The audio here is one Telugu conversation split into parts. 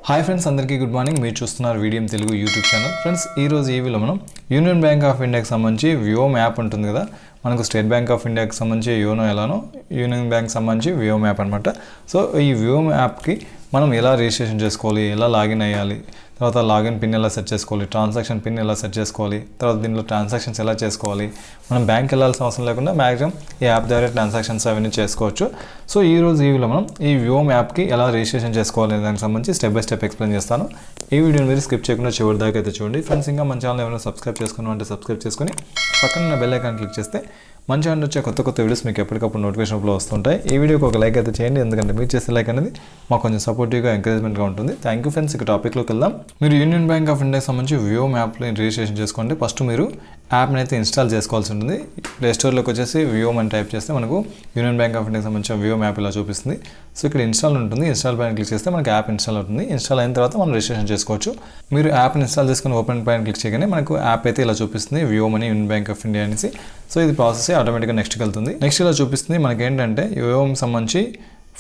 హాయ్ ఫ్రెండ్స్, అందరికీ గుడ్ మార్నింగ్. మీరు చూస్తున్నారు Veediyam Telugu YouTube channel. Friends, ఈరోజు ఈ వీడియోలో మనం యూనియన్ బ్యాంక్ ఆఫ్ ఇండియాకి సంబంధించి వ్యోమ్ యాప్ ఉంటుంది కదా, మనకు స్టేట్ బ్యాంక్ ఆఫ్ ఇండియాకి సంబంధించి యోనో ఎలానో యూనియన్ బ్యాంక్ సంబంధించి వ్యోమ్ యాప్ అనమాట. సో ఈ వ్యోమ్ యాప్కి మనం ఎలా రిజిస్ట్రేషన్ చేసుకోవాలి, ఎలా లాగిన్ అయ్యాలి, తర్వాత లాగిన్ పిన్ ఎలా సెట్ చేసుకోవాలి, ట్రాన్సాక్షన్ పిన్ ఎలా సెట్ చేసుకోవాలి, తర్వాత దీనిలో ట్రాన్సాక్షన్స్ ఎలా చేసుకోవాలి, మనం బ్యాంక్ వెళ్ళాల్సిన అవసరం లేకుండా మ్యాక్సిమం ఈ యాప్ ద్వారా ట్రాన్సాక్షన్స్ అవన్నీ చేసుకోవచ్చు. సో ఈ రోజు ఈ వీడియోలో మనం ఈ వ్యోమ్ యాప్కి ఎలా రిజిస్ట్రేషన్ చేసుకోవాలి దానికి సంబంధించి స్టెప్ బై స్టెప్ ఎక్స్ప్లెయిన్ చేస్తాను. ఈ వీడియోని మీరు స్కిప్ చేయకుండా చివరి దాకా అయితే చూడండి. ఫ్రెండ్స్, ఇంకా మన ఛానల్ ఏమైనా సబ్స్క్రైబ్ చేసుకున్నామంటే సబ్స్క్రైబ్ చేసుకొని పక్కన ఉన్న బెల్ ఐకాన్ క్లిక్ చేస్తే మన ఛానల్ వచ్చే కొత్త వీడియోస్ మీకు ఎప్పటికప్పుడు నోటిఫికేషన్ రూపంలో వస్తుంటాయి. ఈ వీడియోకి ఒక లైక్ అయితే చేయండి, ఎందుకంటే మీరు చేసే లైక్ అనేది మాకు కొంచెం సపోర్టివ్గా ఎంకరేజ్మెంట్గా ఉంటుంది. Thank you friends. ఇక టాపిక్లోకి వెళ్దాం. మీరు యూనియన్ బ్యాంక్ ఆఫ్ ఇండియాకి సంబంధించి వ్యోమ్ యాప్ని రిజిస్ట్రేషన్ చేసుకోండి. ఫస్ట్ మీరు యాప్ని అయితే ఇన్స్టాల్ చేసుకోవాల్సి ఉంటుంది. ప్లే స్టోర్లోకి వచ్చేసి వ్యోమ్ అని టైప్ చేస్తే మనకు యూనియన్ బ్యాంక్ ఆఫ్ ఇండియాకి సంబంధించిన వ్యోమ్ యాప్ ఇలా చూపిస్తుంది. సో ఇక్కడ ఇన్స్టాల్ ఉంటుంది. ఇన్స్టాల్ పైన క్లిక్ చేస్తే మనకి యాప్ ఇన్స్టాల్ అవుతుంది. ఇన్స్టాల్ అయిన తర్వాత మనం రిజిస్ట్రేషన్ చేసుకోవచ్చు. మీరు యాప్ని ఇన్స్టాల్ చేసుకుని ఓపెన్ పైన క్లిక్ చేయగానే మనకు యాప్ అయితే ఇలా చూపిస్తుంది, వ్యోమ్ అని యూనియన్ బ్యాంక్ ఆఫ్ ఇండియా అనేసి. సో ఇది ప్రాసెస్ ఆటోమేటిక్గా నెక్స్ట్కి వెళ్తుంది. నెక్స్ట్ ఇలా చూపిస్తుంది మనకి ఏంటంటే వ్యోమ్ సంబంధించి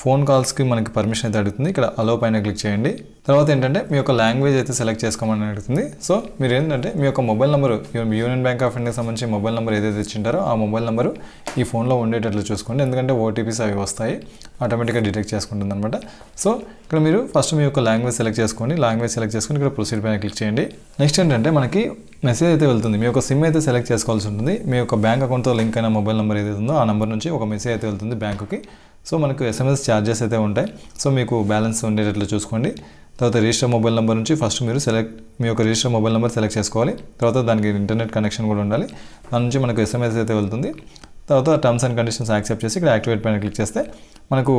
ఫోన్ కాల్స్కి మనకి పర్మిషన్ అయితే అడుగుతుంది. ఇక్కడ అలో పైన క్లిక్ చేయండి. తర్వాత ఏంటంటే మీ యొక్క లాంగ్వేజ్ అయితే సెలెక్ట్ చేసుకోమని అడుగుతుంది. సో మీరు ఏంటంటే మీ యొక్క mobile number, union bank of ఇండియాకి సంబంధించి మొబైల్ నెంబర్ ఏదైతే ఇచ్చింటారో ఆ మొబైల్ నెంబరు ఈ ఫోన్లో ఉండేటట్లు చూసుకోండి, ఎందుకంటే ఓటీపీస్ అవి వస్తాయి, ఆటోమేటిక్గా డిటెక్ట్ చేసుకుంటుంది అనమాట. సో ఇక్కడ మీరు ఫస్ట్ మీ యొక్క లాంగ్వేజ్ సెలెక్ట్ చేసుకోండి. లాంగ్వేజ్ సెలెక్ట్ చేసుకుని ఇక్కడ ప్రొసీడ్ పైన క్లిక్ చేయండి. నెక్స్ట్ ఏంటంటే మనకి మెసేజ్ అయితే వెళ్తుంది. మీ యొక్క సిమ్ అయితే సెలెక్ట్ చేసుకోవాల్సి ఉంటుంది. మీ యొక్క బ్యాంక్ అకౌంట్తో లింక్ అయిన మొబైల్ నెంబర్ ఏదైతే ఉందో ఆ నెంబర్ నుంచి ఒక మెసేజ్ అయితే వెళ్తుంది బ్యాంకుకి. సో మనకు SMS ఛార్జెస్ అయితే ఉంటాయి. సో మీకు బ్యాలెన్స్ ఉండేటట్లు చూసుకోండి. తర్వాత రిజిస్టర్ మొబైల్ నెంబర్ నుంచి ఫస్ట్ మీరు మీ యొక్క రిజిస్టర్ మొబైల్ నెంబర్ సెలెక్ట్ చేసుకోవాలి. తర్వాత దానికి ఇంటర్నెట్ కనెక్షన్ కూడా ఉండాలి. దాని నుంచి మనకు SMS అయితే వెళ్తుంది. తర్వాత టర్మ్స్ అండ్ కండిషన్స్ యాక్సెప్ట్ చేసి ఇక్కడ యాక్టివేట్ పైన క్లిక్ చేస్తే మనకు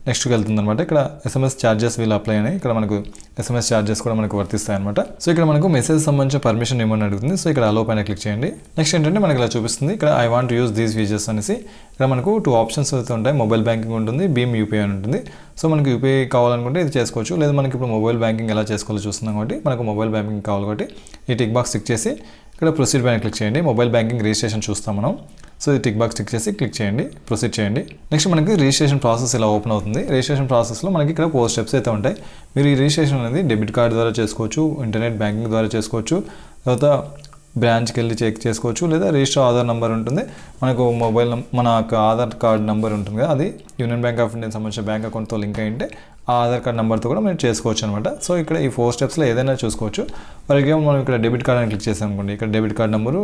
నెక్స్ట్కి వెళ్తుంది అనమాట. ఇక్కడ SMS ఛార్జెస్ వీళ్ళు అప్లై అయినాయి. ఇక్కడ మనకు SMS ఛార్జెస్ కూడా మనకు వర్తిస్తాయి అనమాట. సో ఇక్కడ మనకు మెసేజ్ సంబంధించిన పర్మిషన్ ఏమని అడుగుతుంది. సో ఇక్కడ అలో పైన క్లిక్ చేయండి. నెక్స్ట్ ఏంటంటే మనకి ఇలా చూపిస్తుంది, ఇక్కడ I want use these features అనేసి. ఇక్కడ మనకు 2 ఆప్షన్స్ అయితే ఉంటాయి. మొబైల్ బ్యాంకింగ్ ఉంటుంది, భీమ్ UPI అని ఉంటుంది. సో మనకి UPI కావాలనుకుంటే ఇది చేసుకోవచ్చు, లేదా మనకి ఇప్పుడు మొబైల్ బ్యాంకింగ్ ఎలా చేసుకోవాలో చూస్తున్నాం కాబట్టి మనకు మొబైల్ బ్యాంకింగ్ కావాలి కాబట్టి ఈ టిక్ బాక్స్ టిక్ చేసి ఇక్కడ ప్రొసీడ్ పైన క్లిక్ చేయండి. మొబైల్ బ్యాంకింగ్ రిజిస్ట్రేషన్ చూస్తాం మనం. సో ఈ టిక్ బాక్స్ టిక్ చేసి క్లిక్ చేయండి, ప్రొసీడ్ చేయండి. నెక్స్ట్ మనకి రిజిస్ట్రేషన్ ప్రాసెస్ ఇలా ఓపెన్ అవుతుంది. రిజిస్ట్రేషన్ ప్రాసెస్లో మనకి ఇక్కడ 4 స్టెప్స్ అయితే ఉంటాయి. మీరు ఈ రిజిస్ట్రేషన్ అనేది డెబిట్ కార్డ్ ద్వారా చేసుకోవచ్చు, ఇంటర్నెట్ బ్యాంకింగ్ ద్వారా చేసుకోవచ్చు, తర్వాత బ్రాంచ్కి వెళ్ళి చెక్ చేసుకోవచ్చు, లేదా రిజిస్టర్ ఆధార్ నెంబర్ ఉంటుంది, మనకు మన ఆధార్ కార్డ్ నెంబర్ ఉంటుంది కదా, అది యూనియన్ బ్యాంక్ ఆఫ్ ఇండియాకి సంబంధించిన బ్యాంక్ అకౌంట్తో లింక్ అయ్యింటే ఆ ఆధార్ కార్డ్ నెంబర్తో కూడా మనం చేసుకోవచ్చు అనమాట. సో ఇక్కడ ఈ 4 స్టెప్స్లో ఏదైనా చూసుకోవచ్చు. ఫర్ ఎగ్జాంపుల్ మనం ఇక్కడ డెబిట్ కార్డ్ అని క్లిక్ చేసాం అనుకోండి, ఇక్కడ debit card number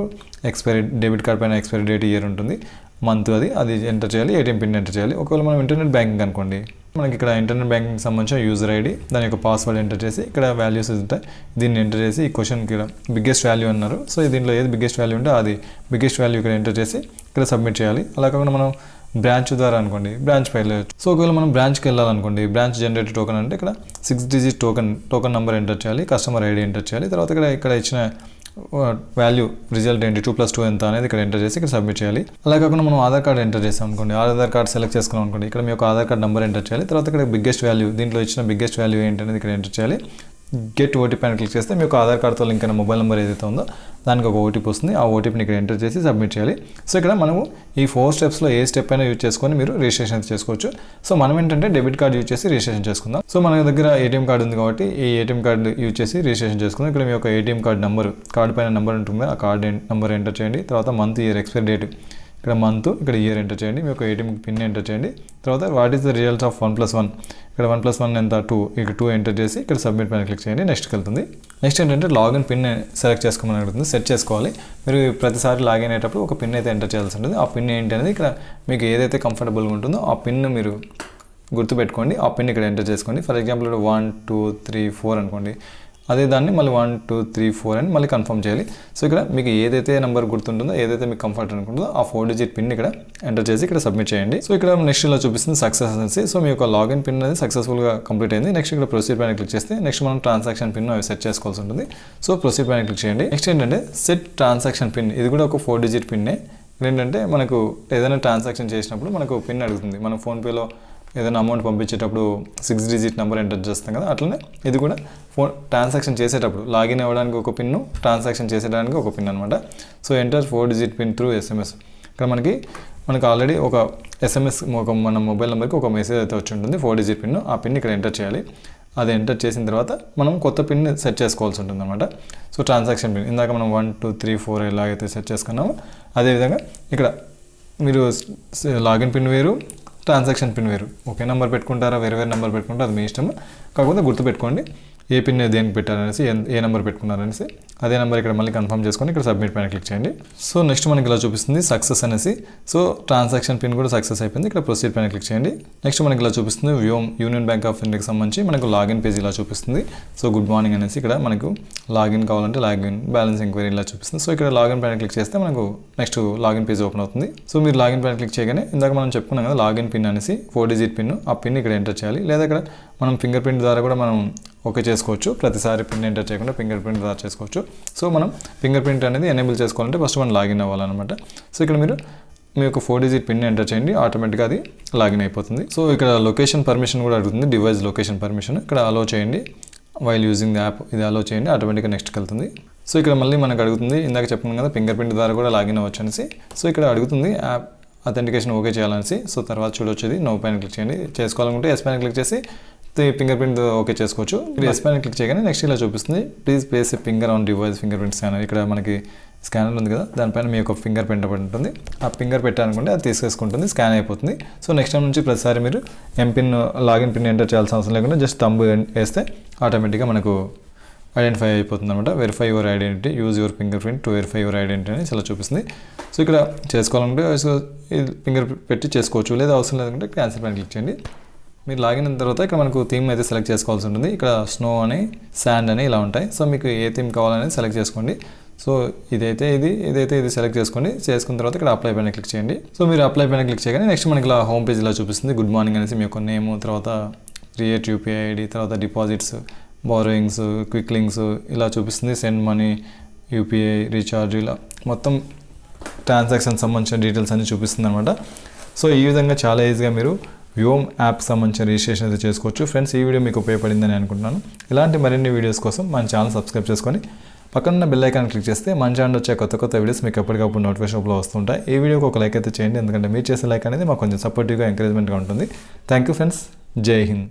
debit card పైన ఎక్స్పైరీ డేట్ ఇయర్ ఉంటుంది, మంత్ అది ఎంటర్ చేయాలి, ATM పిన్ ఎంటర్ చేయాలి. ఒకవేళ మనం ఇంటర్నెట్ బ్యాంకింగ్ అనుకోండి, మనకి ఇక్కడ ఇంటర్నెట్ బ్యాంకింగ్ సంబంధించిన యూజర్ ID, దాని యొక్క పాస్వర్డ్ ఎంటర్ చేసి ఇక్కడ వాల్యూస్ ఉంటాయి, దీన్ని ఎంటర్ చేసి ఈ క్వశ్చన్కి ఇక్కడ బిగ్గెస్ట్ వాల్యూ అన్నారు. సో దీంట్లో ఏది బిగ్గెస్ట్ వాల్యూ ఉంటే అది బిగ్గెస్ట్ వాల్యూ ఇక్కడ ఎంటర్ చేసి ఇక్కడ సబ్మిట్ చేయాలి. అలా కాకుండా మనం బ్రాంచ్ ద్వారా అనుకోండి, బ్రాంచ్ పై వెళ్ళవచ్చు. సో ఒకవేళ మనం బ్రాంచ్కి వెళ్ళాలనుకోండి, బ్రాంచ్ జనరేట్ టోకెన్ అంటే ఇక్కడ 6 డిజిట్ టోకెన్ నెంబర్ ఎంటర్ చేయాలి, కస్టమర్ ID ఎంటర్ చేయాలి. తర్వాత ఇక్కడ ఇచ్చిన వాల్యూ రిజల్ట్ ఏంటి, 2+2 ఎంత అనేది ఇక్కడ ఎంటర్ చేసి ఇక్కడ సబ్మిట్ చేయాలి. అలా కాకుండా మనం ఆధార్ కార్డ్ ఎంటర్ చేసాం అనుకోండి, ఆధార్ కార్డ్ సెలెక్ట్ చేసుకున్నాం అనుకోండి, ఇక్కడ మీ యొక్క ఆధార్ కార్డ్ నెంబర్ ఎంటర్ చేయాలి. తర్వాత ఇక్కడ బిగ్గెస్ట్ వాల్యూ, దీంట్లో ఇచ్చిన బిగ్గెస్ట్ వాల్యూ ఏంటి అనేది ఇక్కడ ఎంటర్ చేయాలి. గెట్ OTP పైన క్లిక్ చేస్తే మీ యొక్క ఆధార్ కార్డ్తో లింక్ అయిన మొబైల్ నెంబర్ ఏదైతే ఉందో దానికి ఒక OTP వస్తుంది. ఆ OTPని ఇక్కడ ఎంటర్ చేసి సబ్మిట్ చేయాలి. సో ఇక్కడ మనము ఈ 4 స్టెప్స్లో ఏ స్టెప్ అయినా యూజ్ చేసుకొని మీరు రిజిస్ట్రేషన్ చేసుకోవచ్చు. సో మనం ఏంటంటే డెబిట్ కార్డ్ యూజ్ చేసి రిజిస్ట్రేషన్ చేసుకుందాం. సో మన దగ్గర ATM కార్డు ఉంది కాబట్టి ఈ ATM కార్డు యూజ్ చేసి రిజిస్ట్రేషన్ చేసుకుందాం. ఇక్కడ మీ యొక్క ATM కార్డు నెంబర్, కార్డు పైన నెంబర్ ఉంటుంది, ఆ కార్డు నెంబర్ ఎంటర్ చేయండి. తర్వాత మంత్, ఇయర్, ఎక్స్పైరీ డేట్, ఇక్కడ మంత్, ఇక్కడ ఇయర్ ఎంటర్ చేయండి. మీ యొక్క ATM పిన్ ఎంటర్ చేయండి. తర్వాత what is the result of 1+1, ఇక్కడ 1+1 ఎంత 2, ఇక్కడ 2 ఎంటర్ చేసి ఇక్కడ సబ్మిట్ పైన క్లిక్ చేయండి. నెక్స్ట్కి వెళ్తుంది. నెక్స్ట్ ఏంటంటే లాగిన్ పిన్ సెలెక్ట్ చేసుకోమని అడుగుతుంది, సెట్ చేసుకోవాలి. మీరు ప్రతిసారి లాగిన్ అయ్యేటప్పుడు ఒక పిన్ అయితే ఎంటర్ చేయాల్సి ఉంటుంది. ఆ పిన్ ఏంటి అనేది ఇక్కడ మీకు ఏదైతే కంఫర్టబుల్గా ఉంటుందో ఆ పిన్ మీరు గుర్తుపెట్టుకోండి. ఆ పిన్ ఇక్కడ ఎంటర్ చేసుకోండి. ఫర్ ఎగ్జాంపుల్ 1 2 3 4 అనుకోండి, అదే దాన్ని మళ్ళీ 1 2 3 4 అని మళ్ళీ కన్ఫర్మ్ చేయాలి. సో ఇక్కడ మీకు ఏదైతే నెంబర్ గుర్తుంటుందో, ఏదైతే మీకు కంఫర్ట్ అనుకుంటుందో ఆ 4 డిజిట్ పిన్ ఇక్కడ ఎంటర్ చేసి ఇక్కడ సబ్మిట్ చేయండి. సో ఇక్కడ నెక్స్ట్ ఇలా చూపిస్తుంది సక్సెస్ అనేసి. సో మీ యొక్క లాగిన్ పిన్ అనేది సక్సెస్ఫుల్గా కంప్లీట్ అయింది. నెక్స్ట్ ఇక్కడ ప్రొసీడ్ పైన క్లిక్ చేస్తే నెక్స్ట్ మనం ట్రాన్సాక్షన్ పిన్ అవి సెట్ చేసుకోవాల్సి ఉంటుంది. సో ప్రొసీడ్ పైన క్లిక్ చేయండి. నెక్స్ట్ ఏంటంటే సెట్ ట్రాన్సాక్షన్ పిన్, ఇది కూడా ఒక 4 డిజిట్ పిన్నే. ఏంటంటే మనకు ఏదైనా ట్రాన్సాక్షన్ చేసినప్పుడు మనకు పిన్ అడుగుతుంది. మనం ఫోన్పేలో ఏదైనా అమౌంట్ పంపించేటప్పుడు 6 డిజిట్ నెంబర్ ఎంటర్ చేస్తాం కదా, అట్లనే ఇది కూడా ట్రాన్సాక్షన్ చేసేటప్పుడు లాగిన్ అవ్వడానికి ఒక పిన్, ట్రాన్సాక్షన్ చేసేటానికి ఒక పిన్ అనమాట. So enter 4 digit pin through SMS. ఇక్కడ మనకి ఆల్రెడీ ఒక SMS మన మొబైల్ నెంబర్కి ఒక మెసేజ్ అయితే వచ్చి ఉంటుంది, 4 డిజిట్ పిన్. ఆ పిన్ ఇక్కడ ఎంటర్ చేయాలి. అది ఎంటర్ చేసిన తర్వాత మనం కొత్త పిన్ సెట్ చేసుకోవాల్సి ఉంటుంది అనమాట. సో ట్రాన్సాక్షన్ పిన్ ఇందాక మనం 1 2 3 4 ఎలాగైతే సెట్ చేసుకున్నామో అదేవిధంగా ఇక్కడ మీరు లాగిన్ పిన్ వేరు, ట్రాన్సాక్షన్ పిన్ వేరు. ఒకే నెంబర్ పెట్టుకుంటారా, వేరే వేరే నెంబర్ పెట్టుకుంటారా, అది మీ ఇష్టం. కాకపోతే గుర్తుపెట్టుకోండి ఏ పిన్ దేనికి పెట్టారనేసి, ఏ నెంబర్ పెట్టుకున్నారనేసి. అదే నెంబర్ ఇక్కడ మళ్ళీ కన్ఫర్మ్ చేసుకొని ఇక్కడ సబ్మిట్ పైన క్లిక్ చేయండి. సో నెక్స్ట్ మనకి ఇలా చూపిస్తుంది సక్సెస్ అనేసి. సో ట్రాన్సాక్షన్ పిన్ కూడా సక్సెస్ అయిపోయింది. ఇక్కడ ప్రొసీడ్ పైన క్లిక్ చేయండి. నెక్స్ట్ మనకి ఇలా చూపిస్తుంది యూనియన్ బ్యాంక్ ఆఫ్ ఇండియాకి సంబంధించి మనకు లాగిన్ పేజ్ ఇలా చూపిస్తుంది. సో గుడ్ మార్నింగ్ అనేసి ఇక్కడ మనకు లాగిన్ కావాలంటే లాగిన్, బ్యాలెన్స్ ఎంక్వైరీ ఇలా చూపిస్తుంది. సో ఇక్కడ లాగిన్ పైన క్లిక్ చేస్తే మనకు నెక్స్ట్ లాగిన్ పేజ్ ఓపెన్ అవుతుంది. సో మీరు లాగిన్ పైన క్లిక్ చేయగానే ఇందాక మనం చెప్పుకున్నాం కదా లాగిన్ పిన్ అనేసి 4 డిజిట్ పిన్, ఆ పిన్ ఇక్కడ ఎంటర్ చేయాలి. లేదా ఇక్కడ మనం ఫింగర్ ప్రింట్ ద్వారా కూడా మనం ఓకే చేసుకోవచ్చు. ప్రతిసారి పిన్ ఎంటర్ చేయకుండా ఫింగర్ ప్రింట్ ద్వారా చేసుకోవచ్చు. సో మనం ఫింగర్ ప్రింట్ అనేది ఎనేబుల్ చేసుకోవాలంటే ఫస్ట్ మనం లాగిన్ అవ్వాలన్నమాట. సో ఇక్కడ మీరు మీ యొక్క 4 డిజిట్ పిన్ ఎంటర్ చేయండి, ఆటోమేటిక్గా అది లాగిన్ అయిపోతుంది. సో ఇక్కడ లొకేషన్ పర్మిషన్ కూడా అడుగుతుంది, డివైస్ లొకేషన్ పర్మిషన్. ఇక్కడ అలో చేయండి, వైల్ యూజింగ్ ది యాప్ ఇది అలో చేయండి, ఆటోమేటిక్గా నెక్స్ట్కి వెళ్తుంది. సో ఇక్కడ మళ్ళీ మనకు అడుగుతుంది, ఇందాక చెప్పుకున్నాం కదా ఫింగర్ ప్రింట్ ద్వారా కూడా లాగిన్ అవ్వచ్చు అనేసి. సో ఇక్కడ అడుగుతుంది యాప్ అథెంటికేషన్ ఓకే చేయాలనేసి. సో తర్వాత చూడొచ్చేది నో పైన క్లిక్ చేయండి. చేసుకోవాలనుకుంటే ఎస్ పైన క్లిక్ చేసి ఫింగర్ ప్రింట్ ఓకే చేసుకోవచ్చు. మీరు ఎస్ పైన క్లిక్ చేయగానే నెక్స్ట్ ఇలా చూపిస్తుంది please place A finger on device finger print scanner. ఇక్కడ మనకి స్కానర్ ఉంది కదా, దానిపైన మీ యొక్క ఫింగర్ ప్రింట్ పడి ఉంటుంది. ఆ ఫింగర్ పెట్టాలనుకుంటే అది తీసేసుకుంటుంది, స్కాన్ అయిపోతుంది. సో నెక్స్ట్ టైం నుంచి ప్రతిసారి మీరు ఎంపిన్ లాగిన్ పిన్ ఎంటర్ చేయాల్సిన అవసరం లేకుండా జస్ట్ థంబ్ వేస్తే ఆటోమేటిక్గా మనకు ఐడెంటిఫై అయిపోతుంది అనమాట. Verify your identity, use your finger print to verify your identity అని చాలా చూపిస్తుంది. సో ఇక్కడ చేసుకోవాలనుకుంటే ఫింగర్ పెట్టి చేసుకోవచ్చు, లేదా అవసరం లేదంటే క్యాన్సిల్ పైన క్లిక్ చేయండి. మీరు లాగిన్ అయిన తర్వాత ఇక్కడ మనకు థీమ్ అయితే సెలెక్ట్ చేసుకోవాల్సి ఉంటుంది. ఇక్కడ స్నో అని, శాండ్ అని ఇలా ఉంటాయి. సో మీకు ఏ థీమ్ కావాలనేది సెలెక్ట్ చేసుకోండి. సో ఇదైతే ఇది సెలెక్ట్ చేసుకోండి. చేసుకున్న తర్వాత ఇక్కడ అప్లై పైన క్లిక్ చేయండి. సో మీరు అప్లై పైన క్లిక్ చేయగానే నెక్స్ట్ మనకి ఇలా హోమ్ పేజ్ ఇలా చూపిస్తుంది. గుడ్ మార్నింగ్ అనేసి మీ యొక్క నేమ్, తర్వాత క్రియేట్ యూపీఐ ఐడి, తర్వాత డిపాజిట్స్, బారోయింగ్స్, క్విక్ లింక్స్ ఇలా చూపిస్తుంది. సెండ్ మనీ, యూపీఐ, రీఛార్జ్ ఇలా మొత్తం ట్రాన్సాక్షన్ సంబంధించిన డీటెయిల్స్ అన్ని చూపిస్తుంది అనమాట. సో ఈ విధంగా చాలా ఈజీగా మీరు వ్యోమ్ యాప్ సంబంధించిన రిజిస్ట్రేషన్ అయితే చేసుకోవచ్చు. ఫ్రెండ్స్ ఈ వీడియో మీకు ఉపయోగపడిందని అనుకుంటున్నాను. ఇలాంటి మరిన్ని వీడియోస్ కోసం మన ఛానల్ సబ్స్క్రైబ్ చేసుకొని పక్కన బెల్ ఐకాన్ క్లిక్ చేస్తే మన ఛానల్ వచ్చే కొత్త వీడియోస్ మీకు ఎప్పటికప్పుడు నోటిఫికేషన్లో వస్తుంటాయి. ఈ వీడియోకి ఒక లైక్ అయితే చేయండి, ఎందుకంటే మీరు చేసే లైక్ అనేది మాకు కొంచెం సపోర్టివ్గా ఎంకరేజ్మెంట్గా ఉంటుంది. థ్యాంక్ యూ ఫ్రెండ్స్, జై హింద్.